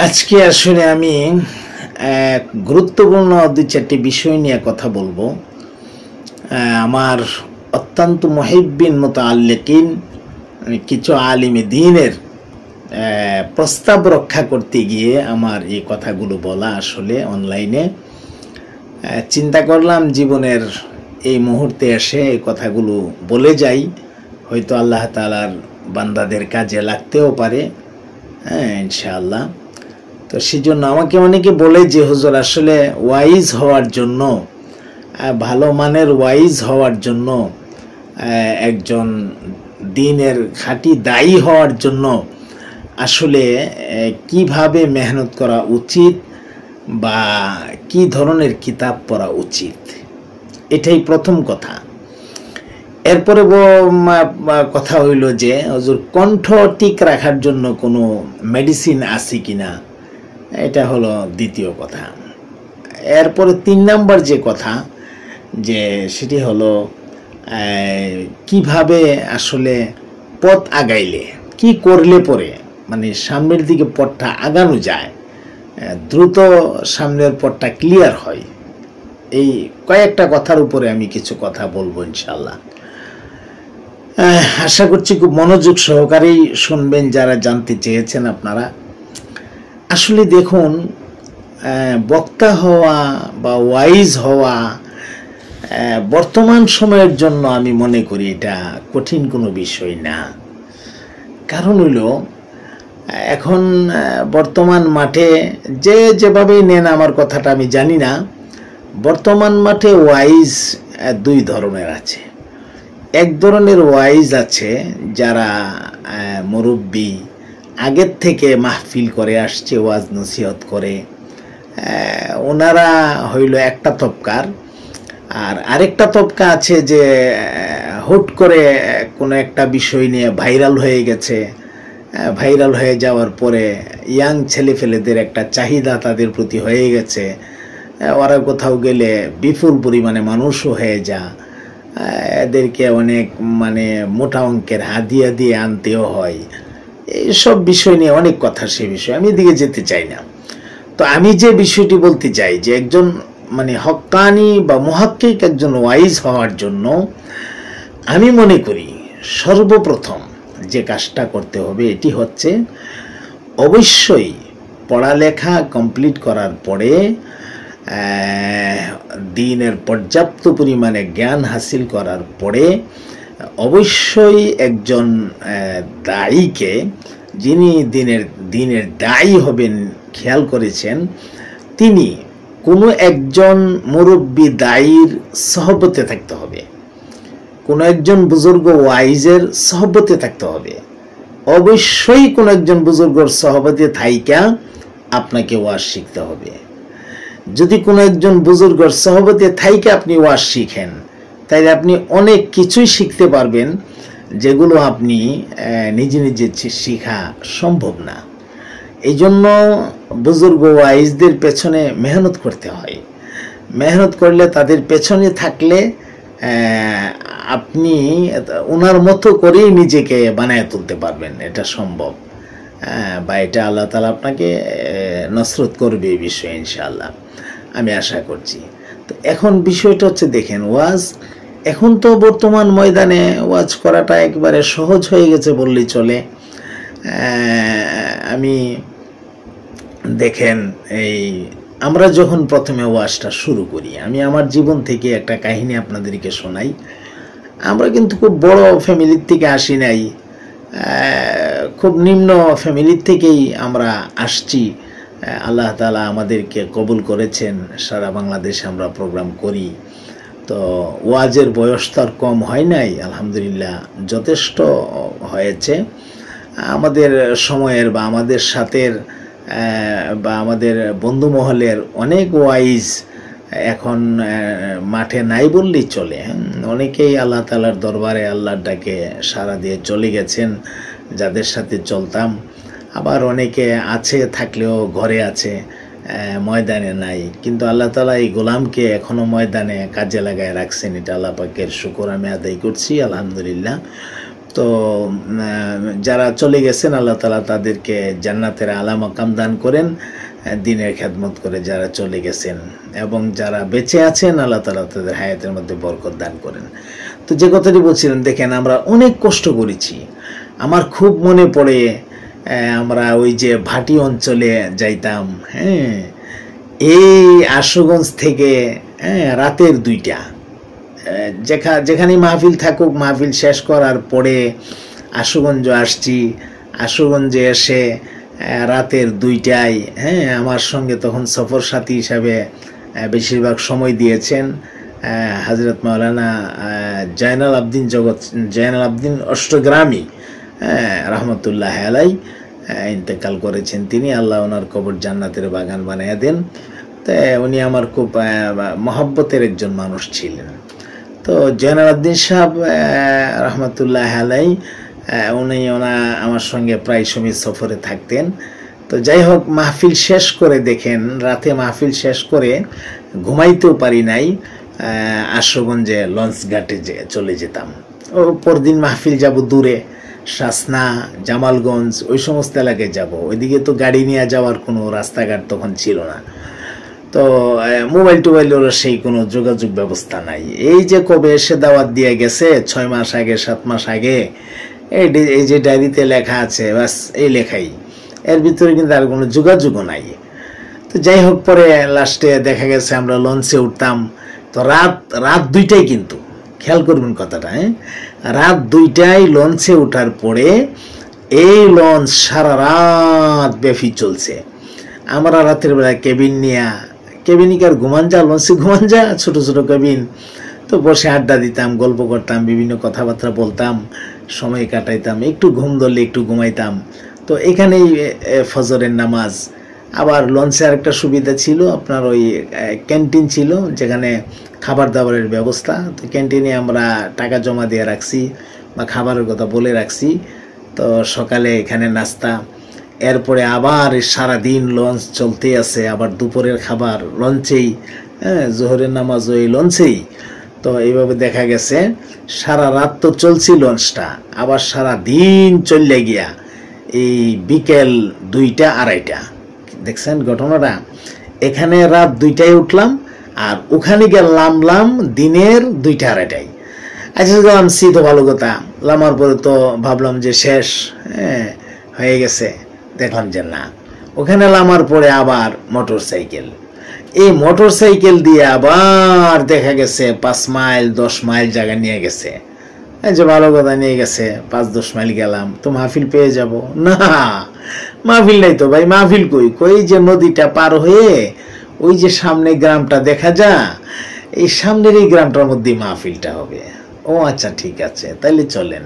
আজকে আসলে আমি গুরুত্বপূর্ণ দুই চারটি বিষয় নিয়ে কথা বলবো। আমার অত্যন্ত মুহিব্বিন মুতাআল্লিকিন কিছু আলিমে দ্বীনের প্রস্তাব রক্ষা করতে গিয়ে আমার এই কথাগুলো বলা। আসলে অনলাইনে চিন্তা করলাম জীবনের এই মুহূর্তে এসে এই কথাগুলো বলে যাই, হয়তো আল্লাহ তাআলার বান্দাদের কাজে লাগতেও পারে। হ্যাঁ, ইনশাআল্লাহ। তো সেজন্য আমাকে অনেকে বলে যে হুজুর আসলে ওয়াইজ হওয়ার জন্য, ভালো মানের ওয়াইজ হওয়ার জন্য, একজন দ্বীনের খাঁটি দায়ী হওয়ার জন্য আসলে কিভাবে মেহনত করা উচিত বা কি ধরনের কিতাব পড়া উচিত, এটাই প্রথম কথা। এরপরে কথা হইল যে হুজুর কণ্ঠ ঠিক রাখার জন্য কোনো মেডিসিন আছে কিনা, এটা হলো দ্বিতীয় কথা। এরপরে 3 নম্বর যে কথা, যে সেটি হলো কিভাবে আসলে পথ আগাইলে, কি করলে পরে মানে সামনের দিকে পথটা আগানো যায়, দ্রুত সামনের পথটা ক্লিয়ার হয়। এই কয়েকটা কথার উপরে আমি কিছু কথা বলবো ইনশাল্লাহ। আশা করছি খুব মনোযোগ সহকারেই শুনবেন যারা জানতে চেয়েছেন আপনারা। আসলে দেখুন, বক্তা হওয়া বা ওয়াইজ হওয়া বর্তমান সময়ের জন্য আমি মনে করি এটা কঠিন কোনো বিষয় না। কারণ হইল এখন বর্তমান মাঠে যে যেভাবেই নেন, আমার কথাটা আমি জানি না, বর্তমান মাঠে ওয়াইজ দুই ধরনের আছে। এক ধরনের ওয়াইজ আছে যারা মুরব্বী, আগের থেকে মাহফিল করে আসছে, ওয়াজ নসিহত করে, ওনারা হইল একটা তবকার। আর আরেকটা তবকা আছে যে হুট করে কোনো একটা বিষয় নিয়ে ভাইরাল হয়ে গেছে, ভাইরাল হয়ে যাওয়ার পরে ইয়াং ছেলেফেলেদের একটা চাহিদা তাদের প্রতি হয়ে গেছে, ওরা কোথাও গেলে বিপুল পরিমাণে মানুষও হয়ে যা, এদেরকে অনেক মোটা অঙ্কের হাদিয়া দিয়ে আনতেও হয়। এইসব বিষয় নিয়ে অনেক কথা, সে বিষয়ে আমি এদিকে যেতে চাই না। তো আমি যে বিষয়টি বলতে চাই যে একজন হক্কানি বা মুহাক্কিক একজন ওয়াইজ হওয়ার জন্য আমি মনে করি সর্বপ্রথম যে কাজটা করতে হবে এটি হচ্ছে অবশ্যই পড়ালেখা কমপ্লিট করার পরে দ্বীনের পর্যাপ্ত পরিমাণে জ্ঞান হাসিল করার পরে অবশ্যই একজন দায়ীকে, যিনি দ্বীনের দায়ী হবেন, খেয়াল করেছেন, তিনি কোনো একজন মুরব্বী দায়ীর সহবতে থাকতে হবে, কোনো একজন বুজুর্গ ওয়াইজের সহবতে থাকতে হবে। অবশ্যই কোনো একজন বুজুর্গর সহবতে থাইকা আপনাকে ওয়াজ শিখতে হবে। যদি কোনো একজন বুজুর্গর সহবতে থাইকা আপনি ওয়াজ শিখেন, তাইলে আপনি অনেক কিছুই শিখতে পারবেন যেগুলো আপনি নিজে নিজে শিখা সম্ভব না। এই জন্য বুজুর্গ ওয়াইজদের পেছনে মেহনত করতে হয়। মেহনত করলে, তাদের পেছনে থাকলে আপনি ওনার মতো করেই নিজেকে বানায় তুলতে পারবেন, এটা সম্ভব। বা এটা আল্লাহ তাআলা আপনাকে নসরত করবে এই বিষয়ে ইনশাআল্লাহ, আমি আশা করছি। তো এখন বিষয়টা হচ্ছে, দেখেন, ওয়াজ এখন তো বর্তমান ময়দানে ওয়াজ করাটা একবারে সহজ হয়ে গেছে বললেই চলে। আমি দেখেন, এই আমরা যখন প্রথমে ওয়াজটা শুরু করি, আমি আমার জীবন থেকে একটা কাহিনী আপনাদেরকে শোনাই। আমরা কিন্তু খুব বড় ফ্যামিলির থেকে আসি নাই, খুব নিম্ন ফ্যামিলির থেকেই আমরা আসছি। আল্লাহ তাআলা আমাদেরকে কবুল করেছেন, সারা বাংলাদেশে আমরা প্রোগ্রাম করি। তো ওয়াজের বয়স তো আর কম হয় নাই, আলহামদুলিল্লাহ যথেষ্ট হয়েছে। আমাদের সময়ের বা আমাদের সাথের বা আমাদের বন্ধু মহলের অনেক ওয়াইজ এখন মাঠে নাই বললেই চলে। অনেকেই আল্লাহ তাআলার দরবারে আল্লাহর ডাকে সাড়া দিয়ে চলে গেছেন, যাদের সাথে চলতাম। আবার অনেকে আছে, থাকলেও ঘরে আছে, ময়দানে নাই। কিন্তু আল্লাহ তাআলা এই গোলামকে এখনো ময়দানে কাজে লাগায় রাখছেন, এটা আল্লাহ পাকের শুকর আমি আদায় করছি, আলহামদুলিল্লাহ। তো যারা চলে গেছেন আল্লাহ তাআলা তাদেরকে জান্নাতের আলা মাকাম দান করেন, দিনের খেদমত করে যারা চলে গেছেন, এবং যারা বেঁচে আছেন আল্লাহ তাআলা তাদের হায়াতের মধ্যে বরকত দান করেন। তো যে কথাটি বলছিলেন, দেখেন আমরা অনেক কষ্ট করেছি। আমার খুব মনে পড়ে আমরা ওই যে ভাটি অঞ্চলে যাইতাম, হ্যাঁ, এই আশুগঞ্জ থেকে রাতের 2টা, যেখানে মাহফিল থাকুক, মাহফিল শেষ করার পরে আশুগঞ্জ আসছি। আশুগঞ্জে এসে রাতের 2টায়, হ্যাঁ, আমার সঙ্গে তখন সফর সাথী হিসাবে বেশিরভাগ সময় দিয়েছেন হযরত মাওলানা জয়নাল আবদিন অষ্টগ্রামী রহমতুল্লাহ আলাই, ইন্তেকাল করেছেন তিনি। আল্লাহ ওনার কবর জান্নাতের বাগান বানিয়ে দেন। তো উনি আমার খুব মহব্বতের একজন মানুষ ছিলেন। তো জয়নাল আবদিন সাহেব রহমতুল্লাহ আলাই, উনি আমার সঙ্গে প্রায় সময় সফরে থাকতেন। তো যাই হোক, মাহফিল শেষ করে, দেখেন রাতে মাহফিল শেষ করে ঘুমাইতেও পারি নাই, আশুগঞ্জে লঞ্চ ঘাটে চলে যেতাম। ও পরদিন মাহফিল যাব দূরে, শাসনা, জামালগঞ্জ, ওই সমস্ত এলাকায় যাব। ওইদিকে তো গাড়ি নিয়ে যাওয়ার কোনো রাস্তাঘাট তখন ছিল না। তো মোবাইল টোবাইলেরও সেই কোনো যোগাযোগ ব্যবস্থা নাই। এই যে কবে এসে দাওয়াত দিয়ে গেছে 6 মাস আগে, 7 মাস আগে, এই যে ডায়েরিতে লেখা আছে, বাস এই লেখাই, এর ভিতরে কিন্তু আর কোনো যোগাযোগও নাই। তো যাই হোক, পরে লাস্টে দেখা গেছে আমরা লঞ্চে উঠতাম। তো রাত 2টায়, কিন্তু খেয়াল করবেন কথাটা, হ্যাঁ, রাত 2টায় লঞ্চে ওঠার পরে এই লঞ্চ সারা রাত ব্যাপী চলছে। আমরা রাতের বেলা কেবিনিকার ঘুমান যা, লঞ্চে ঘুমান যা, ছোট ছোট কেবিন। তো বসে আড্ডা দিতাম, গল্প করতাম, বিভিন্ন কথাবার্তা বলতাম, সময় কাটাইতাম, একটু ঘুম ধরলে একটু ঘুমাইতাম। তো এখানেই ফজরের নামাজ। আবার লঞ্চে আরেকটা সুবিধা ছিল, আপনার ওই ক্যান্টিন ছিল, যেখানে খাবার দাবারের ব্যবস্থা। তো ক্যান্টিনে আমরা টাকা জমা দিয়ে রাখছি বা খাবারের কথা বলে রাখছি। তো সকালে এখানে নাস্তা, এরপরে আবার সারাদিন লঞ্চ চলতে আছে, আবার দুপুরের খাবার লঞ্চেই, হ্যাঁ, জোহরের নামাজ ওই লঞ্চেই। তো এইভাবে দেখা গেছে সারা রাত তো চলছি লঞ্চটা, আবার সারা দিন চললে গিয়া এই বিকেল 2টা 2:30। দেখছেন ঘটনাটা? এখানে রাত 2টায় উঠলাম, আর ওখানে গিয়ে নামলাম দিনের 2টা 2:30টায়। আচ্ছা, গেলাম সি, তো ভালো কথা। নামার পরে তো ভাবলাম যে শেষ, হ্যাঁ, হয়ে গেছে। দেখলাম যে না, ওখানে নামার পরে আবার মোটর সাইকেল, এই মোটর সাইকেল দিয়ে আবার দেখা গেছে 5 মাইল 10 মাইল জায়গা নিয়ে গেছে। এই যে ভালো কথা, নিয়ে গেছে 5-10 মাইল গেলাম, তো মাহফিল পেয়ে যাব না? মাহফিল নাই তো ভাই। মাহফিল কই যে নদীটা পার হয়ে ওই যে সামনে গ্রামটা দেখা যায়, এই সামনের এই গ্রামটার মধ্যে মাহফিলটা হবে। ও আচ্ছা, ঠিক আছে, তাইলে চলেন।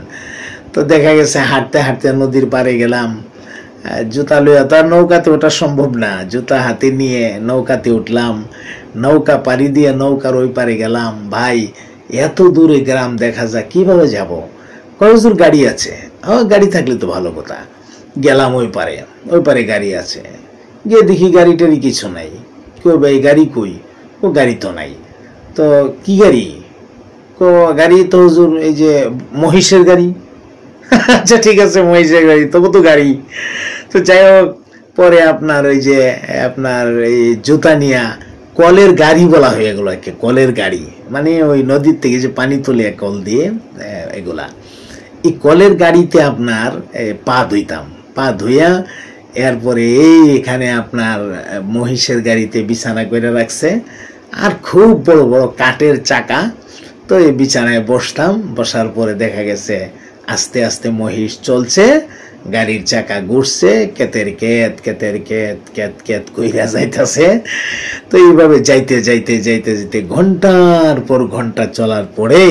তো দেখা গেছে হাঁটতে হাঁটতে নদীর পাড়ে গেলাম। জুতা লইয়া তো আর নৌকাতে ওঠা সম্ভব না, জুতা হাতে নিয়ে নৌকাতে উঠলাম। নৌকা পাড়ি দিয়ে নৌকার ওই পারে গেলাম। ভাই, এত দূরে গ্রাম দেখা যায়, কিভাবে যাব? কত দূর গাড়ি আছে? গাড়ি থাকলে তো ভালো কথা। গেলাম ওই পারে গাড়ি আছে। গিয়ে দেখি গাড়িটারই কিছু নাই। কই ভাই, গাড়ি কই? ও গাড়ি তো নাই। তো কি গাড়ি? গাড়ি তো হুজুর এই যে মহিষের গাড়ি। আচ্ছা, ঠিক আছে, মহিষের গাড়ি, তবু তো গাড়ি। তো যাই হোক, পরে আপনার ওই যে আপনার এই জুতা নিয়া কলের গাড়ি বলা হয়ে গেল, একে কলের গাড়ি, মানে ওই নদীর থেকে যে পানি তুলে কল দিয়ে, এগুলা এই কলের গাড়িতে আপনার পা ধুইতাম। পা ধুইয়া এরপরে এখানে আপনার মহিষের গাড়িতে বিছানা করে রাখছে, আর খুব বড় বড় কাঠের চাকা। তো এই বিছানায় বসতাম। বসার পরে দেখা গেছে আস্তে আস্তে মহিষ চলছে, গাড়ির চাকা ঘুরছে, কেতের কেত কেতের কেত কেত কেত কইরা যাইতেছে। তো এইভাবে যাইতে যাইতে যাইতে যাইতে ঘন্টার পর ঘন্টা চলার পরে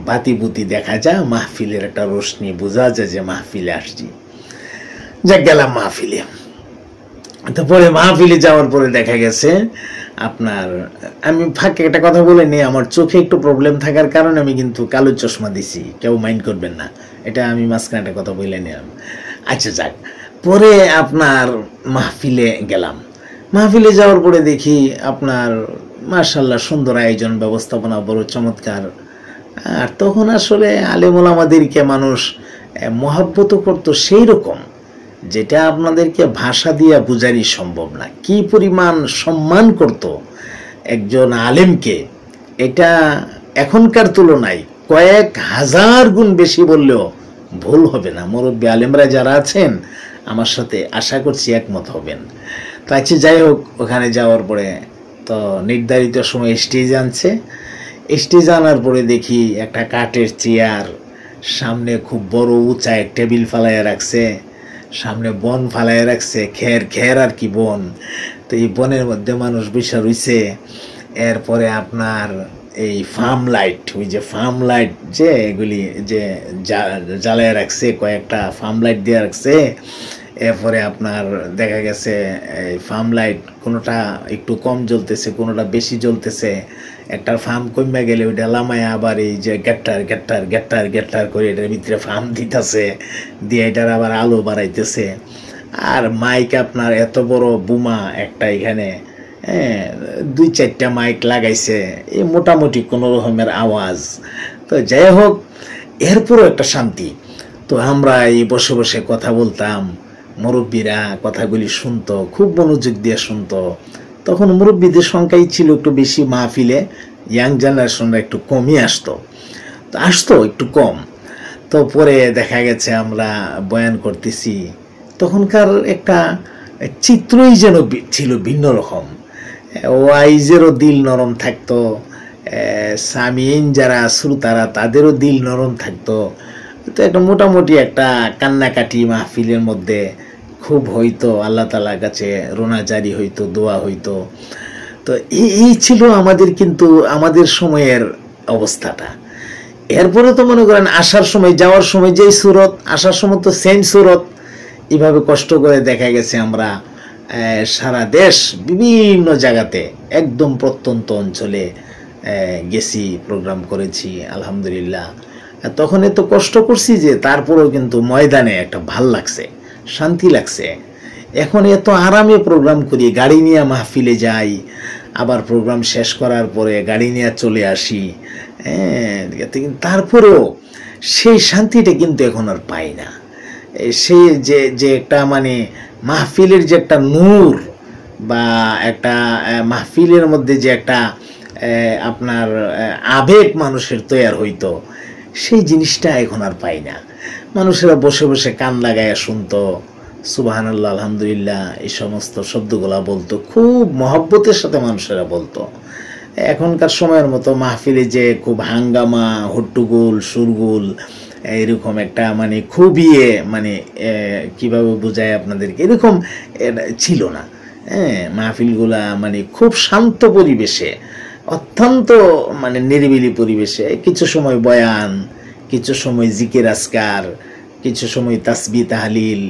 বাতি বুতি দেখা যায়, মাহফিলের একটা রোশনি বোঝা যায় যে মাহফিলে আসছি। যা গেলাম মাহফিলে। তারপরে মাহফিলে যাওয়ার পরে দেখা গেছে আপনার, আমি ফাঁকে একটা কথা বলে নিই, আমার চোখে একটু প্রবলেম থাকার কারণে আমি কিন্তু কালো চশমা দিছি, কেউ মাইন্ড করবেন না, এটা আমি মাঝখানে একটা কথা বলে নিলাম। আচ্ছা যাক, পরে আপনার মাহফিলে গেলাম। মাহফিলে যাওয়ার পরে দেখি আপনার মাশাআল্লাহ সুন্দর আয়োজন ব্যবস্থাপনা, বড় চমৎকার আর তখন আসলে আলেম ওলামাদেরকে মানুষ মহাব্বত করতো সেই রকম, যেটা আপনাদেরকে ভাষা দিয়ে বোঝানো সম্ভব না। কি পরিমাণ সম্মান করত একজন আলেমকে, এটা এখনকার তুলনায় কয়েক হাজার গুণ বেশি বললেও ভুল হবে না। মুরব্বী আলেমরা যারা আছেন আমার সাথে আশা করছি একমত হবেন। তো আচ্ছা, যাই হোক, ওখানে যাওয়ার পরে তো নির্ধারিত সময় স্টেজ আনছে। স্টেজ আনার পরে দেখি একটা কাঠের চেয়ার, সামনে খুব বড় উঁচা এক টেবিল ফালাইয়া রাখছে, সামনে বন ফালাইয়া রাখছে, খের আর কি বন। তো এই বনের মধ্যে মানুষ বসে রইছে। এরপরে আপনার এই ফার্ম লাইট, ওই যে ফার্ম লাইট যে এগুলি যে জ্বালায় রাখছে, কয়েকটা ফার্ম লাইট দিয়ে রাখছে। এরপরে আপনার দেখা গেছে এই ফার্ম লাইট কোনোটা একটু কম জ্বলতেছে, কোনোটা বেশি জ্বলতেছে। একটা ফার্ম কমে গেলে ওইটা লামায় আবার এই যে গ্যাট্টার করে এটার ভিতরে ফার্ম দিতেছে, দিয়ে এটার আবার আলো বাড়াইতেছে। আর মাইক আপনার এত বড় বুমা একটা, এখানে 2-4টা মাইক লাগাইছে, এই মোটামুটি কোনো রকমের আওয়াজ। তো যাই হোক, এরপরও একটা শান্তি। তো আমরা এই বসে বসে কথা বলতাম, মুরব্বীরা কথাগুলি শুনতো, খুব মনোযোগ দিয়ে শুনতো। তখন মুরব্বীদের সংখ্যাই ছিল একটু বেশি মাহফিলে, ইয়াং জেনারেশনরা একটু কমই আসতো একটু কম। তো পরে দেখা গেছে আমরা বয়ান করতেছি, তখনকার একটা চিত্রই যেন ছিল ভিন্ন রকম। ওয়াইজেরও দিল নরম থাকতো, সামিন যারা শ্রোতারা তাদেরও দিল নরম থাকতো। তো একটা মোটামুটি একটা কান্নাকাটি মাহফিলের মধ্যে খুব হইতো, আল্লাহ তাআলার কাছে রোনা জারি হইতো, দোয়া হইতো। তো এই ছিল আমাদের, কিন্তু আমাদের সময়ের অবস্থাটা। এরপরে তো মনে করেন আসার সময়, যাওয়ার সময় যেই সুরত, আসার সময় তো সেম সুরত। এভাবে কষ্ট করে দেখা গেছে আমরা সারা দেশ বিভিন্ন জায়গাতে একদম প্রত্যন্ত অঞ্চলে গেছি, প্রোগ্রাম করেছি আলহামদুলিল্লাহ। তখন এত কষ্ট করছি যে তারপরেও কিন্তু ময়দানে একটা ভাল লাগছে, শান্তি লাগছে। এখন এত আরামে প্রোগ্রাম করি, গাড়ি নিয়ে মাহফিলে যাই, আবার প্রোগ্রাম শেষ করার পরে গাড়ি নিয়ে চলে আসি। তারপরেও সেই শান্তিটা কিন্তু এখন আর পাই না। সেই যে একটা মানে মাহফিলের যে একটা নূর, বা একটা মাহফিলের মধ্যে যে একটা আপনার আবেগ মানুষের তৈরি হইতো, সেই জিনিসটা এখন আর পাই না। মানুষেরা বসে বসে কান লাগাইয়া শুনতো, সুবহানাল্লাহ, আলহামদুলিল্লাহ, এই সমস্ত শব্দগুলা বলতো, খুব মহব্বতের সাথে মানুষেরা বলতো। এখনকার সময়ের মতো মাহফিলে যে খুব হাঙ্গামা, হট্টগোল, সুরগুল, এরকম একটা মানে খুবই মানে কিভাবে বোঝায় আপনাদেরকে, এরকম ছিল না। মাহফিলগুলা মানে খুব শান্ত পরিবেশে, অত্যন্ত মানে নিরিবিলি পরিবেশে, কিছু সময় বয়ান, কিছু সময় জিকির আজকার, কিছু সময় তাসবিহ তাহলিল,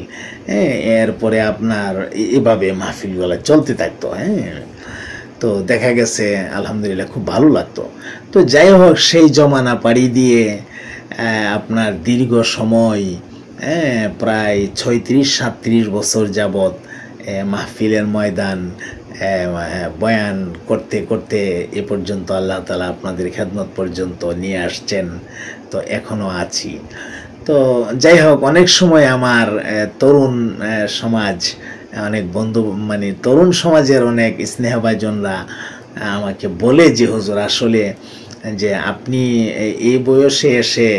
এরপরে আপনার এভাবে মাহফিলগুলা চলতে থাকতো। তো দেখা গেছে আলহামদুলিল্লাহ খুব ভালো লাগতো। তো যাই হোক, সেই জমানা পাড়ি দিয়ে আপনার দীর্ঘ সময়, প্রায় 36-37 বছর যাবৎ মাহফিলের ময়দান বয়ান করতে করতে এ পর্যন্ত আল্লাহ তাআলা আপনাদের খেদমত পর্যন্ত নিয়ে আসছেন। তো এখনো আছি। তো যাই হোক, অনেক সময় আমার তরুণ সমাজ, অনেক বন্ধু মানে তরুণ সমাজের অনেক স্নেহভাজনরা আমাকে বলে যে হুজুর, আসলে যে আপনি এই বয়সে এসে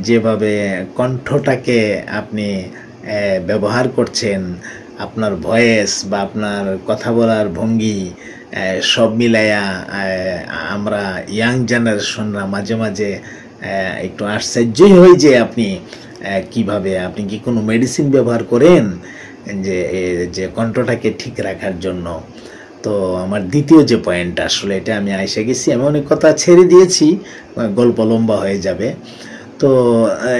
যেভাবে কণ্ঠটাকে আপনি ব্যবহার করছেন, আপনার ভয়েস বা আপনার কথা বলার ভঙ্গি সব মিলাইয়া আমরা ইয়াং জেনারেশনরা মাঝে মাঝে একটু আশ্চর্যই হই যে আপনি কিভাবে, আপনি কি কোনো মেডিসিন ব্যবহার করেন যে কণ্ঠটাকে ঠিক রাখার জন্য। তো আমার দ্বিতীয় যে পয়েন্টটা, আসলে এটা আমি আইসা গেছি, আমি অনেক কথা ছেড়ে দিয়েছি, গল্প লম্বা হয়ে যাবে। তো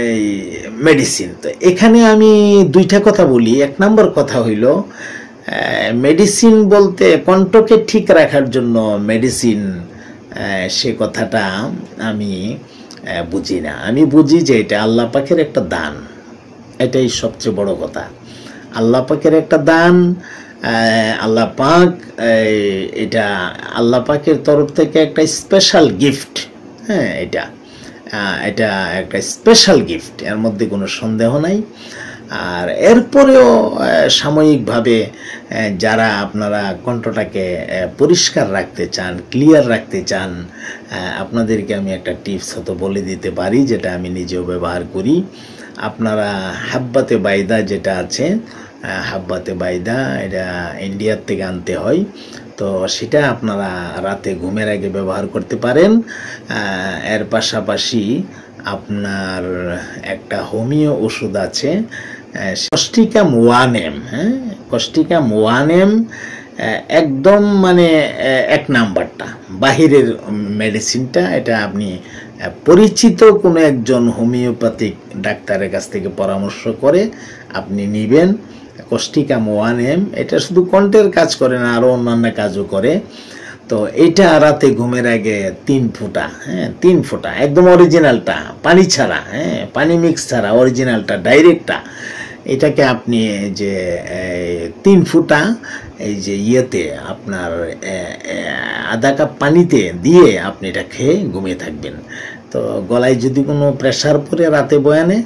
এই মেডিসিন, তো এখানে আমি দুইটা কথা বলি। এক নম্বর কথা হইল, মেডিসিন বলতে কণ্ঠকে ঠিক রাখার জন্য মেডিসিন, সে কথাটা আমি বুঝি না। আমি বুঝি যে এটা আল্লাহ পাকের একটা দান, এটাই সবচেয়ে বড় কথা। আল্লাহ পাকের একটা দান, আল্লাহ পাক এটা আল্লাহ পাকের তরফ থেকে একটা স্পেশাল গিফট। এটা এটা একটা স্পেশাল গিফট, এর মধ্যে কোনো সন্দেহ নাই। আর এরপরেও সাময়িকভাবে যারা আপনারা কণ্ঠটাকে পরিষ্কার রাখতে চান, ক্লিয়ার রাখতে চান, আপনাদেরকে আমি একটা টিপস হয়তো বলে দিতে পারি, যেটা আমি নিজেও ব্যবহার করি। আপনারা হাব্বাতে বাইদা যেটা আছে, হাব্বাতে বাইদা, এটা ইন্ডিয়ার থেকে আনতে হয়, তো সেটা আপনারা রাতে ঘুমের আগে ব্যবহার করতে পারেন। এর পাশাপাশি আপনার একটা হোমিও ওষুধ আছে, কস্টিকাম 1M। হ্যাঁ, কস্টিকাম 1M একদম মানে 1 নাম্বারটা, বাহিরের মেডিসিনটা। এটা আপনি পরিচিত কোনো একজন হোমিওপ্যাথিক ডাক্তারের কাছ থেকে পরামর্শ করে আপনি নেবেন। কস্টিকাম 1M এটা শুধু কণ্ঠের কাজ করে না, আরও অন্যান্য কাজও করে। তো এইটা রাতে ঘুমের আগে 3 ফোঁটা, হ্যাঁ 3 ফোঁটা, একদম অরিজিনালটা, পানি ছাড়া, হ্যাঁ পানি মিক্স ছাড়া, অরিজিনালটা, ডাইরেক্টটা, এটাকে আপনি যে 3 ফোঁটা এই যে ইয়েতে আপনার আধা কাপ পানিতে দিয়ে আপনি এটা খেয়ে ঘুমিয়ে থাকবেন। তো গলায় যদি কোনো প্রেশার পড়ে রাতে বয়ানে,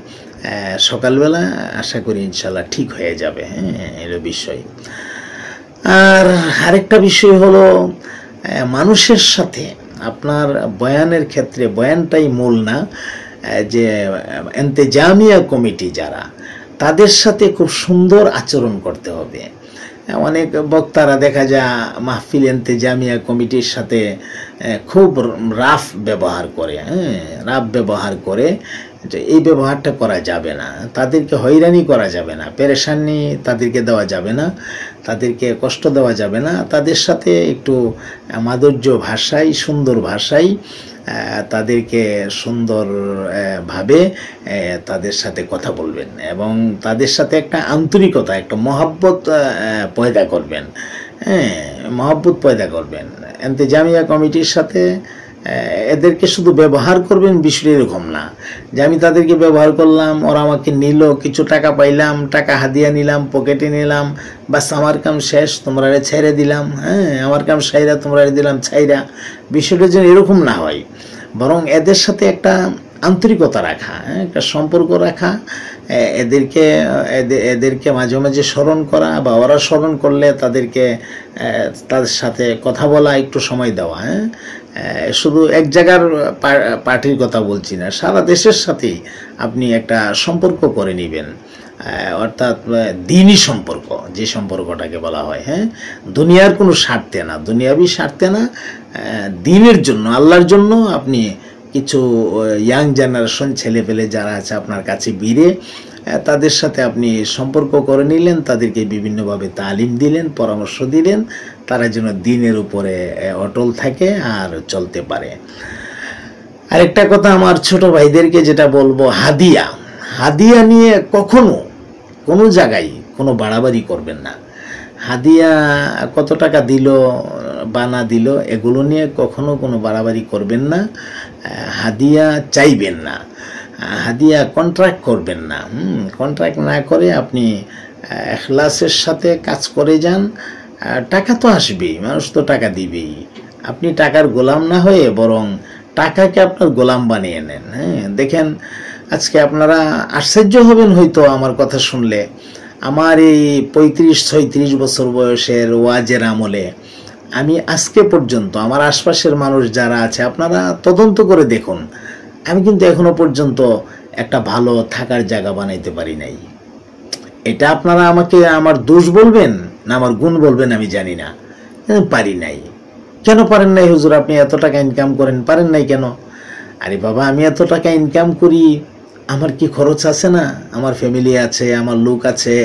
সকালবেলা আশা করি ইনশাল্লাহ ঠিক হয়ে যাবে। হ্যাঁ, এর বিষয়। আর আরেকটা বিষয় হলো, মানুষের সাথে আপনার বয়ানের ক্ষেত্রে, বয়ানটাই মূল না, যে ইন্তেজামিয়া কমিটি যারা, তাদের সাথে খুব সুন্দর আচরণ করতে হবে। অনেক বক্তারা দেখা যায় মাহফিল ইন্তেজামিয়া কমিটির সাথে খুব রাফ ব্যবহার করে, হ্যাঁ রাফ ব্যবহার করে। এই ব্যবহারটা করা যাবে না, তাদেরকে হয়রানি করা যাবে না, পেরেশানি তাদেরকে দেওয়া যাবে না, তাদেরকে কষ্ট দেওয়া যাবে না। তাদের সাথে একটু মাধুর্য ভাষায়, সুন্দর ভাষায় তাদেরকে সুন্দরভাবে তাদের সাথে কথা বলবেন এবং তাদের সাথে একটা আন্তরিকতা, একটা মহাব্বত পয়দা করবেন। হ্যাঁ, মহাব্বত পয়দা করবেন। ইন্তেজামিয়া কমিটির সাথে এদেরকে শুধু ব্যবহার করবেন, বিষয় এরকম না যে আমি তাদেরকে ব্যবহার করলাম, ওরা আমাকে নিল, কিছু টাকা পাইলাম, টাকা হাদিয়া নিলাম, পকেটে নিলাম, বাস আমার কাম শেষ, তোমরা ছেড়ে দিলাম। হ্যাঁ, আমার কাম ছাইরা, তোমরা দিলাম ছাইরা। বিষয়টা যেন এরকম না হয়, বরং এদের সাথে একটা আন্তরিকতা রাখা, একটা সম্পর্ক রাখা, এদেরকে মাঝে মাঝে স্মরণ করা, বা ওরা স্মরণ করলে তাদের সাথে কথা বলা, একটু সময় দেওয়া। হ্যাঁ, শুধু এক জায়গার পার্টির কথা বলছি না, সারা দেশের সাথেই আপনি একটা সম্পর্ক করে নেবেন, অর্থাৎ দিনই সম্পর্ক, যে সম্পর্কটাকে বলা হয়। হ্যাঁ, দুনিয়ার কোনো স্বার্থে না, দুনিয়াবি স্বার্থে না, দিনের জন্য, আল্লাহর জন্য আপনি কিছু ইয়াং জেনারেশন ছেলেপেলে যারা আছে আপনার কাছে ভিড়ে, তাদের সাথে আপনি সম্পর্ক করে নিলেন, তাদেরকে বিভিন্নভাবে তালিম দিলেন, পরামর্শ দিলেন, তারা যেন দিনের উপরে অটল থাকে আর চলতে পারে। আরেকটা কথা আমার ছোট ভাইদেরকে যেটা বলবো, হাদিয়া নিয়ে কখনো কোনো জায়গায় কোনো বাড়াবাড়ি করবেন না। হাদিয়া কত টাকা দিল বা না দিল, এগুলো নিয়ে কখনো কোনো বাড়াবাড়ি করবেন না। হাদিয়া চাইবেন না, হাদিয়া কন্ট্রাক্ট করবেন না। কন্ট্রাক্ট না করে আপনি ইখলাসের সাথে কাজ করে যান। টাকা তো আসবেই, মানুষ তো টাকা দিবেই। আপনি টাকার গোলাম না হয়ে বরং টাকাকে আপনার গোলাম বানিয়ে নেন। হ্যাঁ, দেখেন আজকে আপনারা আশ্চর্য হবেন হয়তো আমার কথা শুনলে। আমার এই 35-36 বছর বয়সের ওয়াজের আমলে আমি আজকে পর্যন্ত আমার আশপাশের মানুষ যারা আছে, আপনারা তদন্ত করে দেখুন, আমি কিন্তু এখনো পর্যন্ত একটা ভালো থাকার জায়গা বানাইতে পারি নাই। এটা আপনারা আমাকে আমার দোষ বলবেন না আমার গুণ বলবেন আমি জানি না, পারি নাই। কেন পারেন নাই হুজুর? আপনি এত টাকা ইনকাম করেন, পারেন নাই কেন? আরে বাবা, আমি এত টাকা ইনকাম করি, আমার কি খরচ আছে না? আমার ফ্যামিলি আছে, আমার লোক আছে,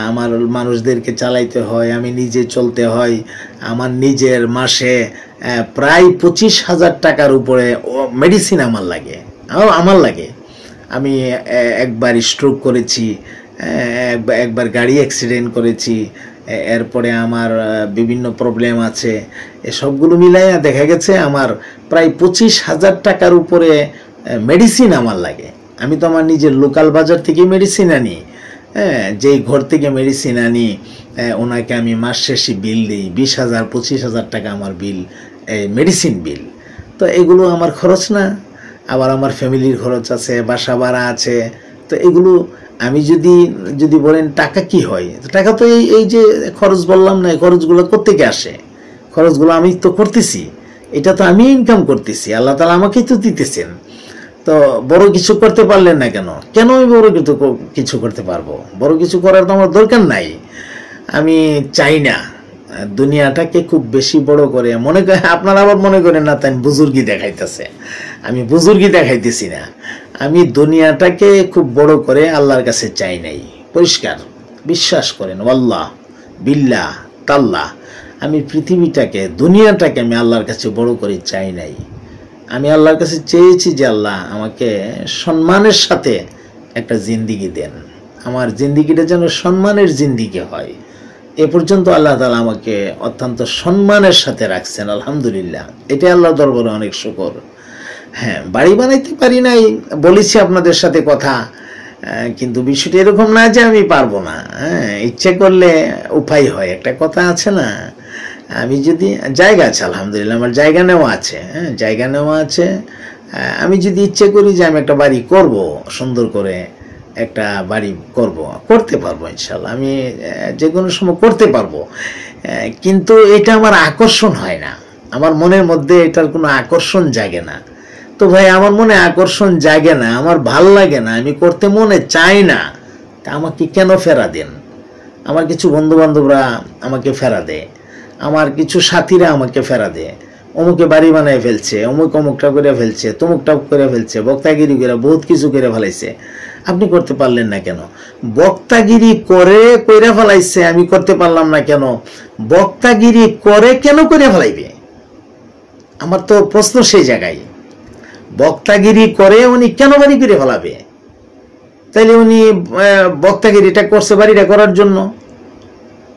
আমার মানুষদেরকে চালাইতে হয়, আমি নিজে চলতে হয়। আমার নিজের মাসে প্রায় 25,000 টাকার উপরে মেডিসিন আমার লাগে। আমি একবার স্ট্রোক করেছি, একবার গাড়ি অ্যাক্সিডেন্ট করেছি, এরপরে আমার বিভিন্ন প্রবলেম আছে। এসবগুলো মিলাইয়া দেখা গেছে আমার প্রায় 25,000 টাকার উপরে মেডিসিন আমার লাগে। আমি তো আমার নিজের লোকাল বাজার থেকে মেডিসিন আনি। হ্যাঁ, যেই ঘর থেকে মেডিসিন আনি ওনাকে আমি মাস শেষে বিল দিই, 20,000-25,000 টাকা আমার বিল, মেডিসিন বিল। তো এগুলো আমার খরচ না? আবার আমার ফ্যামিলির খরচ আছে, বাসা ভাড়া আছে। তো এগুলো আমি যদি বলেন টাকা কি হয়, টাকা তো এই যে খরচ বললাম না, এই খরচগুলো কোত্থেকে আসে? খরচগুলো আমি তো করতেছি, এটা তো আমি ইনকাম করতেছি, আল্লাহ তাআলা আমাকেই তো দিতেছেন। তো বড় কিছু করতে পারলেন না কেন? কেন আমি বড় কিছু করতে পারবো? বড় কিছু করার তো আমার দরকার নাই। আমি চাই না দুনিয়াটাকে খুব বেশি বড় করে মনে করে। আপনারা আবার মনে করেন না তাই বুজুর্গি দেখাইতেছে। আমি বুজুর্গি দেখাইতেছি না, আমি দুনিয়াটাকে খুব বড় করে আল্লাহর কাছে চাই নাই। পরিষ্কার বিশ্বাস করেন, আল্লাহ বিল্লাহ তাল্লাহ, আমি পৃথিবীটাকে দুনিয়াটাকে আমি আল্লাহর কাছে বড় করে চাই নাই। আমি আল্লাহর কাছে চেয়েছি যে আল্লাহ আমাকে সম্মানের সাথে একটা জিন্দিগি দেন, আমার জিন্দিগিটা যেন সম্মানের জিন্দিগি হয়। এ পর্যন্ত আল্লাহ তাআলা আমাকে অত্যন্ত সম্মানের সাথে রাখছেন, আলহামদুলিল্লাহ। এটা আল্লাহর দরবারে অনেক শুকর। হ্যাঁ, বাড়ি বানাইতে পারি নাই, বলেছি আপনাদের সাথে কথা, কিন্তু বিষয়টা এরকম না যে আমি পারবো না। হ্যাঁ, ইচ্ছে করলে উপায় হয়, একটা কথা আছে না। আমি যদি জায়গা আছে, আলহামদুলিল্লাহ আমার জায়গা নেওয়া আছে, হ্যাঁ জায়গা নেওয়া আছে। আমি যদি ইচ্ছে করি যে আমি একটা বাড়ি করব, সুন্দর করে একটা বাড়ি করতে পারবো ইনশাল্লাহ, আমি যে কোনো সময় করতে পারবো। কিন্তু এটা আমার আকর্ষণ হয় না, আমার মনের মধ্যে এটার কোনো আকর্ষণ জাগে না। তো ভাই আমার মনে আকর্ষণ জাগে না, আমার ভাল লাগে না, আমি করতে মনে চাই না, তা আমাকে কেন ফেরা দেন? আমার কিছু বন্ধু বান্ধবরা আমাকে ফেরা দেয়, আমার কিছু সাথীরা আমাকে ফেরা দেয়, অমুকে বাড়ি বানায় ফেলছে, অমুকটা করে ফেলছে, তমুকটা করে ফেলছে, বক্তাগিরি করে বহুত কিছু করে ফেলাইছে, আপনি করতে পারলেন না কেন? বক্তাগিরি করে ফেলাইছে, আমি করতে পারলাম না কেন? বক্তাগিরি করে কেন করে ফেলাইবে? আমার তো প্রশ্ন সেই জায়গায়। বক্তাগিরি করে উনি কেন বাড়ি করে ফেলাবে? তাইলে উনি বক্তাগিরিটা করছে বাড়িটা করার জন্য,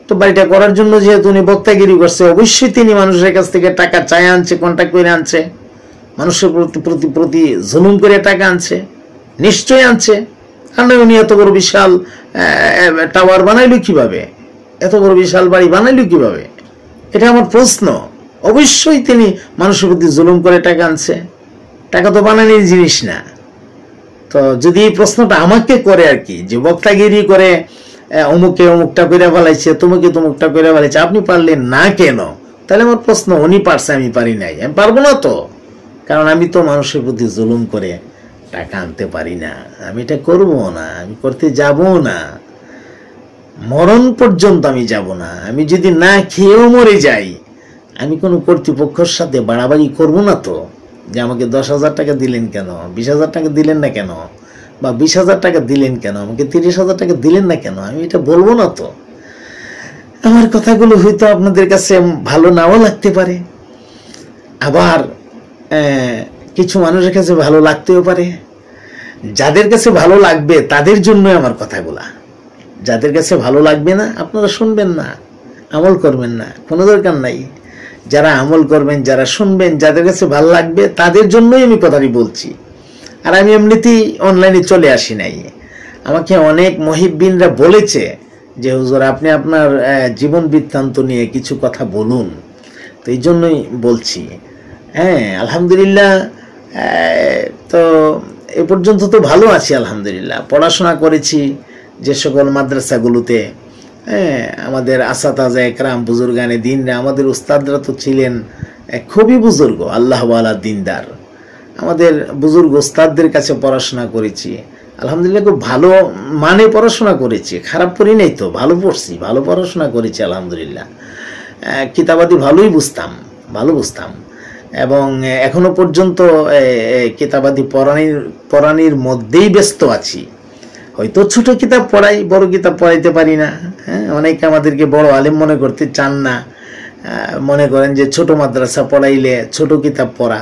তো বাড়িটা করার জন্য যেহেতু উনি বক্তাগিরি করছে, অবশ্যই তিনি মানুষের কাছ থেকে টাকা চায় আনছে, কন্ট্যাক্ট করে আনছে, মানুষের প্রতি জুলুম করে টাকা আনছে, নিশ্চয়ই আনছে। কারণ উনি এত বড় বিশাল টাওয়ার বানাইলো কিভাবে, এত বড় বিশাল বাড়ি বানাইলো কিভাবে? এটা আমার প্রশ্ন। অবশ্যই তিনি মানুষের প্রতি জুলুম করে টাকা আনছে, টাকা তো বানানোর জিনিস না। তো যদি এই প্রশ্নটা আমাকে করে আর কি, যে বক্তাগিরি করে অমুকে অমুকটা করে ফেলাইছে, তমুকটা করে ফেলাইছে, আপনি পারলেন না কেন? তাহলে আমার প্রশ্ন, উনি পারছে আমি পারি নাই, আমি পারবো না তো, কারণ আমি তো মানুষের প্রতি জুলুম করে টাকা আনতে পারি না, আমি এটা করবো না, আমি করতে যাব না, মরণ পর্যন্ত আমি যাব না। আমি যদি না খেয়েও মরে যাই, আমি কোনো কর্তৃপক্ষের সাথে বাড়াবাড়ি করবো না তো, যে আমাকে 10,000 টাকা দিলেন কেন, 20,000 টাকা দিলেন না কেন, বা 20,000 টাকা দিলেন কেন, আমাকে 30,000 টাকা দিলেন না কেন, আমি এটা বলবো না তো। আমার কথাগুলো হয়তো আপনাদের কাছে ভালো নাও লাগতে পারে, আবার কিছু মানুষের কাছে ভালো লাগতেও পারে। যাদের কাছে ভালো লাগবে তাদের জন্যই আমার কথাগুলা, যাদের কাছে ভালো লাগবে না আপনারা শুনবেন না, আমল করবেন না, কোনো দরকার নাই। যারা আমল করবেন, যারা শুনবেন, যাদের কাছে ভালো লাগবে তাদের জন্যই আমি কথাটি বলছি। আর আমি এমনিতেই অনলাইনে চলে আসি নাই, আমাকে অনেক মুহিব্বিনরা বলেছে যে হুজুর আপনি আপনার জীবন বৃত্তান্ত নিয়ে কিছু কথা বলুন, তো এই জন্যই বলছি। হ্যাঁ আলহামদুলিল্লাহ, তো এ পর্যন্ত তো ভালো আছি আলহামদুলিল্লাহ। পড়াশোনা করেছি যে সকল মাদ্রাসাগুলোতে, হ্যাঁ আমাদের আসাতাজা একরাম বুজুর্গানে দিনরা, আমাদের উস্তাদরা তো ছিলেন খুবই বুজুর্গ আল্লাহওয়ালা দিনদার। আমাদের বুজুর্গ উস্তাদদের কাছে পড়াশোনা করেছি আলহামদুলিল্লাহ, খুব ভালো মানে পড়াশোনা করেছি, খারাপ করি নাই তো, ভালো পড়ছি, ভালো পড়াশোনা করেছি আলহামদুলিল্লাহ। কিতাবাদি ভালো বুঝতাম এবং এখনো পর্যন্ত কিতাবাদি পড়ানির মধ্যেই ব্যস্ত আছি। হয়তো ছোট কিতাব পড়াই, বড় কিতাব পড়াইতে পারি না। হ্যাঁ, অনেকে আমাদেরকে বড় আলেম মনে করতে চান না, মনে করেন যে ছোট মাদ্রাসা পড়াইলে ছোট কিতাব পড়া।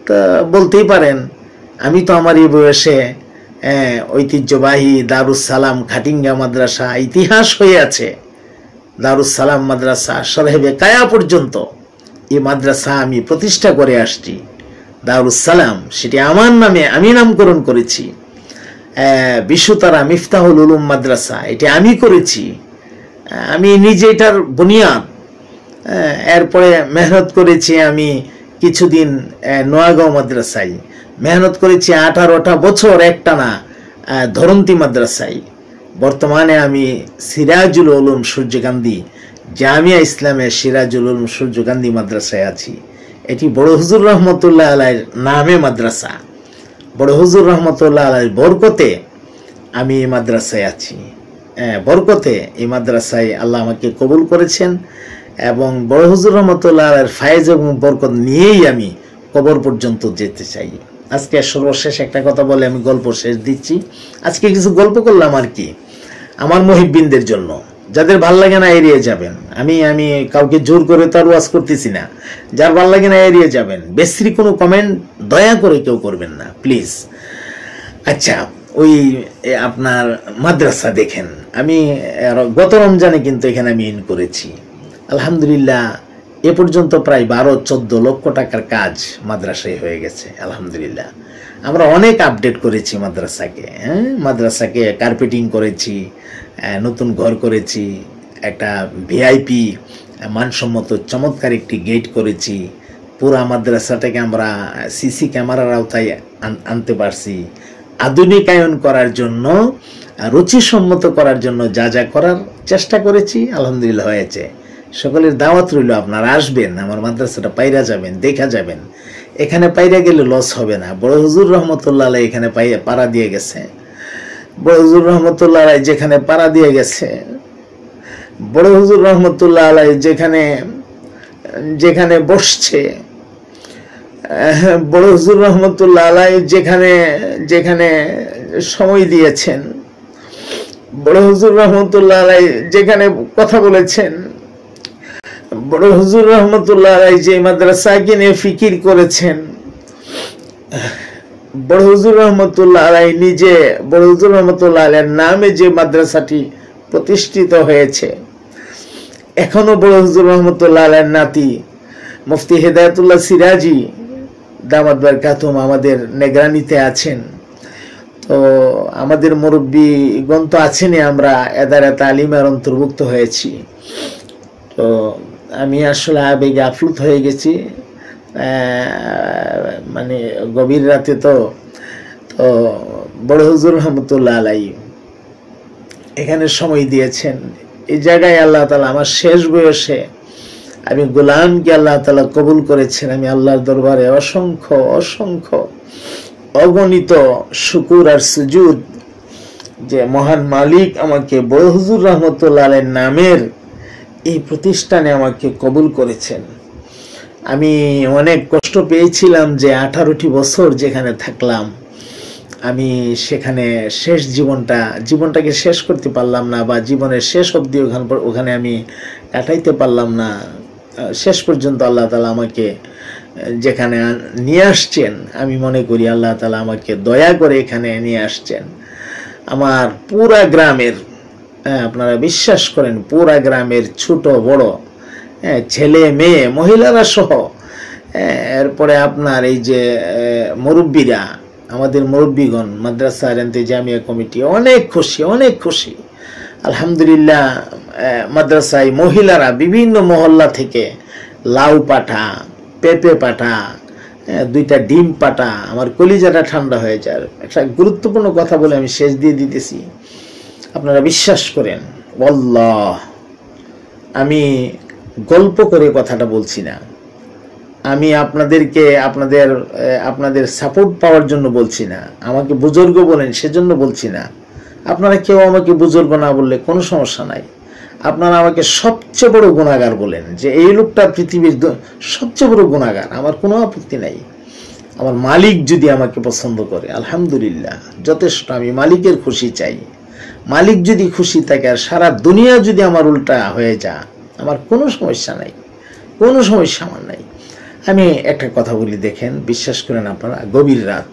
তা বলতেই পারেন, আমি তো আমার এই বয়সে ঐতিহ্যবাহী দারুস সালাম খাটিঙ্গা মাদ্রাসা ইতিহাস হয়ে আছে, দারুস সালাম মাদ্রাসা সরহেবে কায়া পর্যন্ত এই মাদ্রাসা আমি প্রতিষ্ঠা করে আসছি। দারুস সালাম সেটি আমার নামে আমি নামকরণ করেছি। বিশ্বতারা মিফতাহুল উলুম মাদ্রাসা এটি আমি করেছি, আমি নিজে এটার বুনিয়াদ। এরপরে মেহনত করেছি আমি কিছুদিন নোয়াগাঁও মাদ্রাসায়, মেহনত করেছি 18টা বছর একটানা ধরন্তী মাদ্রাসায়। বর্তমানে আমি সিরাজুল উলুম সূর্যকান্দি জামিয়া ইসলামের সিরাজুল উলুম সূর্যকান্দি মাদ্রাসায় আছি। এটি বড় হুজুর রহমতুল্লাহ আলাইহির নামে মাদ্রাসা। বড় হুজুর রহমতুল্লাহ আলাইহির বরকতে আমি এই মাদ্রাসায় আছি। বরকতে এই মাদ্রাসায় আল্লাহ আমাকে কবুল করেছেন এবং বড় হুজুর রহমতুল্লাহ আলাইহির ফায়েজ এবং বরকত নিয়েই আমি কবর পর্যন্ত যেতে চাই। আজকে সর্বশেষ একটা কথা বলে আমি গল্প শেষ দিচ্ছি। আজকে কিছু গল্প করলাম আর কি, আমার মুহিব্বিনদের জন্য। যাদের ভাল লাগে না এড়িয়ে যাবেন। আমি কাউকে জোর করে তার ওয়াজ করতেছি না। যার ভাল লাগে না এড়িয়ে যাবেন। বেশি কোনো কমেন্ট দয়া করে কেউ করবেন না প্লিজ। আচ্ছা, ওই আপনার মাদ্রাসা দেখেন, আমি গত রমজানে কিন্তু এখানে আমি ইন করেছি। আলহামদুলিল্লাহ এ পর্যন্ত প্রায় 12-14 লক্ষ টাকার কাজ মাদ্রাসায় হয়ে গেছে। আলহামদুলিল্লাহ আমরা অনেক আপডেট করেছি মাদ্রাসাকে। মাদ্রাসাকে কার্পেটিং করেছি, নতুন ঘর করেছি, একটা ভিআইপি মানসম্মত চমৎকার একটি গেট করেছি। পুরা মাদ্রাসাটাকে আমরা সিসি ক্যামেরার আওতায় আনতে পারছি। আধুনিকায়ন করার জন্য, রুচিসম্মত করার জন্য যা যা করার চেষ্টা করেছি আলহামদুলিল্লাহ হয়েছে। সকলের দাওয়াত রইল, আপনারা আসবেন, আমার মাদ্রাসাটা পাইরা যাবেন, দেখা যাবেন। এখানে পাইরা গেলে লস হবে না। বড় হুজুর রহমতুল্লাহ আলাইহি এখানে পাড়া দিয়ে গেছে। বড় হুজুর রহমতুল্লাহ আলাইহি যেখানে পাড়া দিয়ে গেছে, বড় হুজুর রহমতুল্লাহ আলাইহি যেখানে বসছে, বড় হুজুর রহমতুল্লাহ আলাইহি যেখানে সময় দিয়েছেন, বড় হুজুর রহমতুল্লাহ আলাইহি যেখানে কথা বলেছেন, বড় হুজুর রহমতুল্লাহ আলাইহি যে মাদ্রাসাকে নিয়ে ফিকির করেছেন, বড় হুজুর রহমতুল্লাহ আলাইহি নিজে, বড় হুজুর রহমতুল্লাহ আলাইহির নামে যে মাদ্রাসাটি প্রতিষ্ঠিত হয়েছে, এখনো বড় হুজুর রহমতুল্লাহ আলাইহির নাতি মুফতি হেদায়েতুল্লাহ সিরাজি দামাত বারকাতুহুম আমাদের নিগরানিতে আছেন। তো আমাদের মুরব্বীগণ তো আছেনই, আমরা এদারা তালিমের অন্তর্ভুক্ত হয়েছি। তো আমি আসলে আবেগে আপ্লুত হয়ে গেছি, মানে গভীর রাতে। তো বড় হুজুর রহমতুল্লাহ আলাইহি এখানে সময় দিয়েছেন। এই জায়গায় আল্লাহ তাআলা আমার শেষ বয়সে আমি গোলামকে আল্লাহ তাআলা কবুল করেছেন। আমি আল্লাহর দরবারে অসংখ্য অসংখ্য অগণিত শুকুর আর সুজুদ যে মহান মালিক আমাকে বড় হুজুর রহমতুল্লাহ আলাইহির নামের এই প্রতিষ্ঠানে আমাকে কবুল করেছেন। আমি অনেক কষ্ট পেয়েছিলাম যে 18টি বছর যেখানে থাকলাম, আমি সেখানে শেষ জীবনটাকে শেষ করতে পারলাম না, বা জীবনের শেষ অবধি ওখানে আমি কাটাইতে পারলাম না। শেষ পর্যন্ত আল্লাহ তাআলা আমাকে যেখানে নিয়ে আসছেন, আমি মনে করি আল্লাহ তাআলা আমাকে দয়া করে এখানে নিয়ে আসছেন। আমার পুরা গ্রামের, আপনারা বিশ্বাস করেন, পুরা গ্রামের ছোট বড়, ছেলে মেয়ে মহিলারা সহ, এরপরে আপনার এই যে মুরব্বীরা, আমাদের মুরব্বীগণ, মাদ্রাসা জামিয়া কমিটি অনেক খুশি আলহামদুলিল্লাহ। মাদ্রাসায় মহিলারা বিভিন্ন মহল্লা থেকে লাউ পাঠা, পেঁপে পাঠা, 2টা ডিম পাঠা, আমার কলিজাটা ঠান্ডা হয়ে যায়। একটা গুরুত্বপূর্ণ কথা বলে আমি শেষ দিয়ে দিতেছি, আপনারা বিশ্বাস করেন, আল্লাহ আমি গল্প করে কথাটা বলছি না, আমি আপনাদেরকে আপনাদের সাপোর্ট পাওয়ার জন্য বলছি না, আমাকে বুজুর্গ বলেন সেজন্য বলছি না। আপনারা কেউ আমাকে বুজুর্গ না বললে কোনো সমস্যা নাই, আপনারা আমাকে সবচেয়ে বড় গুনাহগার বলেন, যে এই লোকটা পৃথিবীর সবচেয়ে বড় গুনাহগার, আমার কোনো আপত্তি নাই। আমার মালিক যদি আমাকে পছন্দ করে আলহামদুলিল্লাহ যথেষ্ট। আমি মালিকের খুশি চাই। মালিক যদি খুশি থাকে আর সারা দুনিয়া যদি আমার উল্টা হয়ে যায়, আমার কোনো সমস্যা নাই, কোনো সমস্যা আমার নাই। আমি একটা কথা বলি, দেখেন, বিশ্বাস করেন আপনারা, গভীর রাত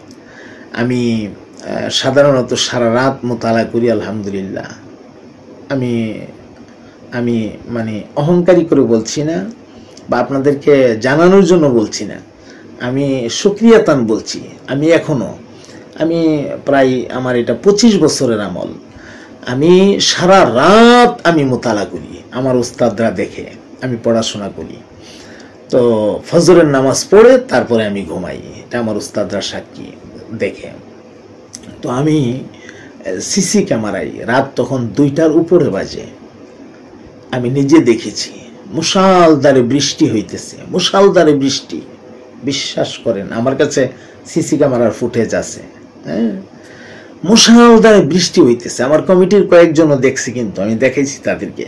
আমি সাধারণত সারা রাত মোতালা করি আলহামদুলিল্লাহ। আমি মানে অহংকারী করে বলছি না, বা আপনাদেরকে জানানোর জন্য বলছি না, আমি শুকরিয়াতান বলছি। আমি প্রায় আমার এটা 25 বছরের আমল। আমি সারা রাত আমি মোতালা করি, আমার উস্তাদরা দেখে আমি পড়াশোনা করি। তো ফজরের নামাজ পড়ে তারপরে আমি ঘুমাই, এটা আমার উস্তাদরা সাক্ষী দেখে। তো আমি সিসি ক্যামেরায় রাত তখন 2টার উপরে বাজে, আমি নিজে দেখেছি মুষালধারে বৃষ্টি হইতেছে, মুষালধারে বৃষ্টি। বিশ্বাস করেন আমার কাছে সিসি ক্যামেরার ফুটেজ আছে। হ্যাঁ, মুষালধারে বৃষ্টি হইতেছে। আমার কমিটির কয়েকজনও দেখছে, কিন্তু আমি দেখেছি তাদেরকে,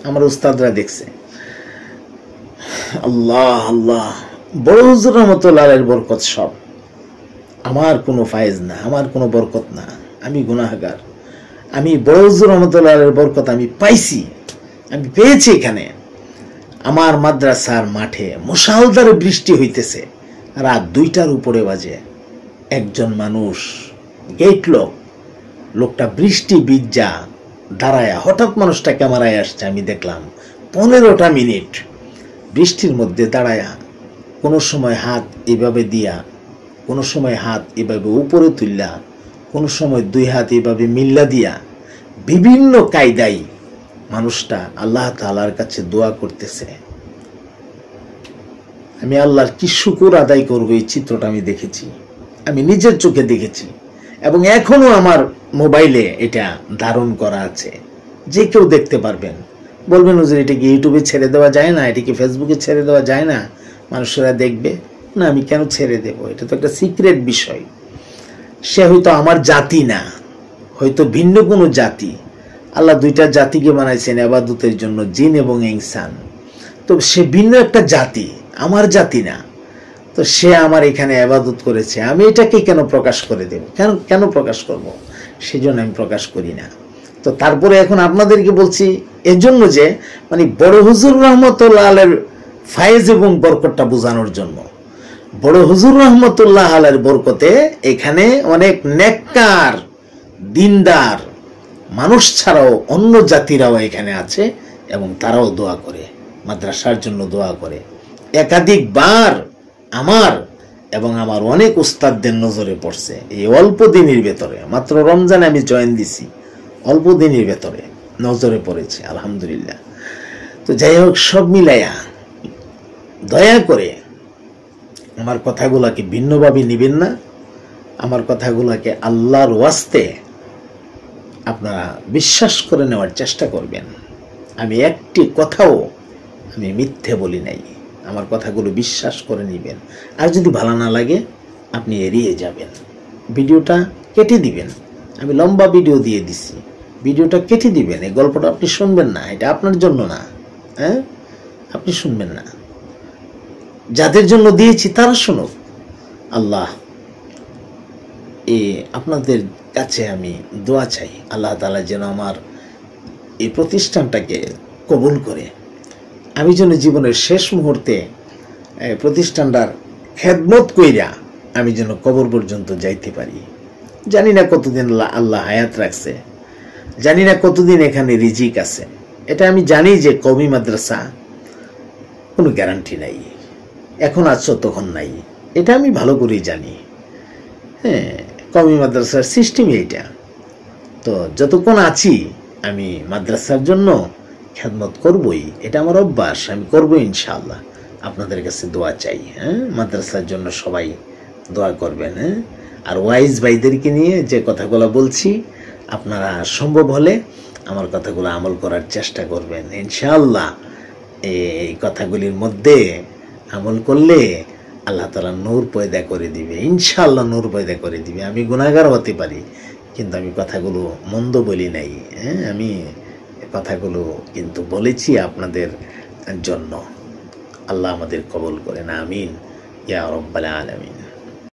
আমার উস্তাদরা দেখছে। আল্লাহ আল্লাহ, বড় হুজুর রহমতুল্লাহের বরকত সব, আমার কোনো ফায়েজ না, আমার কোনো বরকত না, আমি গুনাহগার। আমি বড় হুজুর রহমতুল্লাহের বরকত আমি পাইছি, আমি পেয়েছি। এখানে আমার মাদ্রাসার মাঠে মুষালধারে বৃষ্টি হইতেছে, রাত 2টার উপরে বাজে। একজন মানুষ গেট লোকটা বৃষ্টি ভিজা দাঁড়ায়া, হঠাৎ মানুষটা ক্যামেরায় আসছে, আমি দেখলাম 15টা মিনিট বৃষ্টির মধ্যে দাঁড়ায়া, কোনো সময় হাত এভাবে দিয়া, কোনো সময় হাত এভাবে উপরে তুললা, কোনো সময় 2 হাত এভাবে মিল্লা দিয়া, বিভিন্ন কায়দায় মানুষটা আল্লাহ তাআলার কাছে দোয়া করতেছে। আমি আল্লাহর কি শুকর আদায় করবো, এই চিত্রটা আমি দেখেছি, আমি নিজের চোখে দেখেছি, এবং এখনো আমার মোবাইলে এটা ধারণ করা আছে। যে কেউ দেখতে পারবেন, বলবেন হুজুর এটা কি ইউটিউবে ছেড়ে দেওয়া যায় না, এটা কি ফেসবুকে ছেড়ে দেওয়া যায় না, মানুষেরা দেখবে না? আমি কেন ছেড়ে দেব? এটা তো একটা সিক্রেট বিষয়। সে হয়তো আমার জাতি না, হয়তো ভিন্ন কোনো জাতি। আল্লাহ 2টা জাতিকে বানাইছেন ইবাদতের জন্য, জিন এবং ইনসান। তো সে ভিন্ন একটা জাতি, আমার জাতি না। তো সে আমার এখানে ইবাদত করেছে, আমি এটাকে কেন প্রকাশ করে দেব? কেন প্রকাশ করব? সেজন্য আমি প্রকাশ করি না। তো তারপরে এখন আপনাদেরকে বলছি এজন্য যে মানে বড় হুজুর রহমতুল্লাহ আলাইহির ফায়েজ এবং বরকতটা বোঝানোর জন্য। বড় হুজুর রহমতুল্লাহ আলাইহির বরকতে এখানে অনেক নেককার দিনদার মানুষ ছাড়াও অন্য জাতিরাও এখানে আছে, এবং তারাও দোয়া করে, মাদ্রাসার জন্য দোয়া করে। একাধিকবার আমার এবং আমার অনেক উস্তাদদের নজরে পড়ছে এই অল্প দিনের ভেতরে। মাত্র রমজানে আমি জয়েন দিছি, অল্প দিনের ভেতরে নজরে পড়েছে, আলহামদুলিল্লাহ। তো যাই হোক, সব মিলাইয়া দয়া করে আমার কথাগুলাকে ভিন্নভাবে নিবেন না। আমার কথাগুলাকে আল্লাহর ওয়াস্তে আপনারা বিশ্বাস করে নেওয়ার চেষ্টা করবেন। আমি একটি কথাও আমি মিথ্যে বলি নাই, আমার কথাগুলো বিশ্বাস করে নেবেন। আর যদি ভালো না লাগে আপনি এড়িয়ে যাবেন, ভিডিওটা কেটে দিবেন। আমি লম্বা ভিডিও দিয়ে দিছি, ভিডিওটা কেটে দিবেন। এই গল্পটা আপনি শুনবেন না, এটা আপনার জন্য না। হ্যাঁ, আপনি শুনবেন না, যাদের জন্য দিয়েছি তারা শুনুক। আল্লাহ আপনাদের কাছে আমি দোয়া চাই, আল্লাহ তাআলা যেন আমার এই প্রতিষ্ঠানটাকে কবুল করে, আমি যেন জীবনের শেষ মুহূর্তে প্রতিষ্ঠানটার খেদমত কইরা আমি যেন কবর পর্যন্ত যাইতে পারি। জানি না কতদিন আল্লাহ হায়াত রাখছে, জানি না কতদিন এখানে রিজিক আছে। এটা আমি জানি যে কওমি মাদ্রাসা কোনো গ্যারান্টি নাই, এখন আছো তখন নাই, এটা আমি ভালো করেই জানি। হ্যাঁ, কওমি মাদ্রাসার সিস্টেম এইটা। তো যতক্ষণ আছি আমি মাদ্রাসার জন্য খেদমত করবই, এটা আমার অভ্যাস, আমি করবো ইনশাআল্লাহ। আপনাদের কাছে দোয়া চাই। হ্যাঁ, মাদ্রাসার জন্য সবাই দোয়া করবেন। হ্যাঁ, আর ওয়াইজ ভাইদেরকে নিয়ে যে কথাগুলো বলছি, আপনারা সম্ভব হলে আমার কথাগুলো আমল করার চেষ্টা করবেন ইনশাআল্লাহ। এই কথাগুলির মধ্যে আমল করলে আল্লাহ তাআলা নূর পয়দা করে দিবে, ইনশাআল্লাহ নূর পয়দা করে দিবে। আমি গুনাহগার হতে পারি, কিন্তু আমি কথাগুলো মন্দ বলি নাই। হ্যাঁ, আমি কথাগুলো কিন্তু বলেছি আপনাদের জন্য। আল্লাহ আমাদের কবুল করেন, আমিন ইয়া রাব্বাল আলামিন।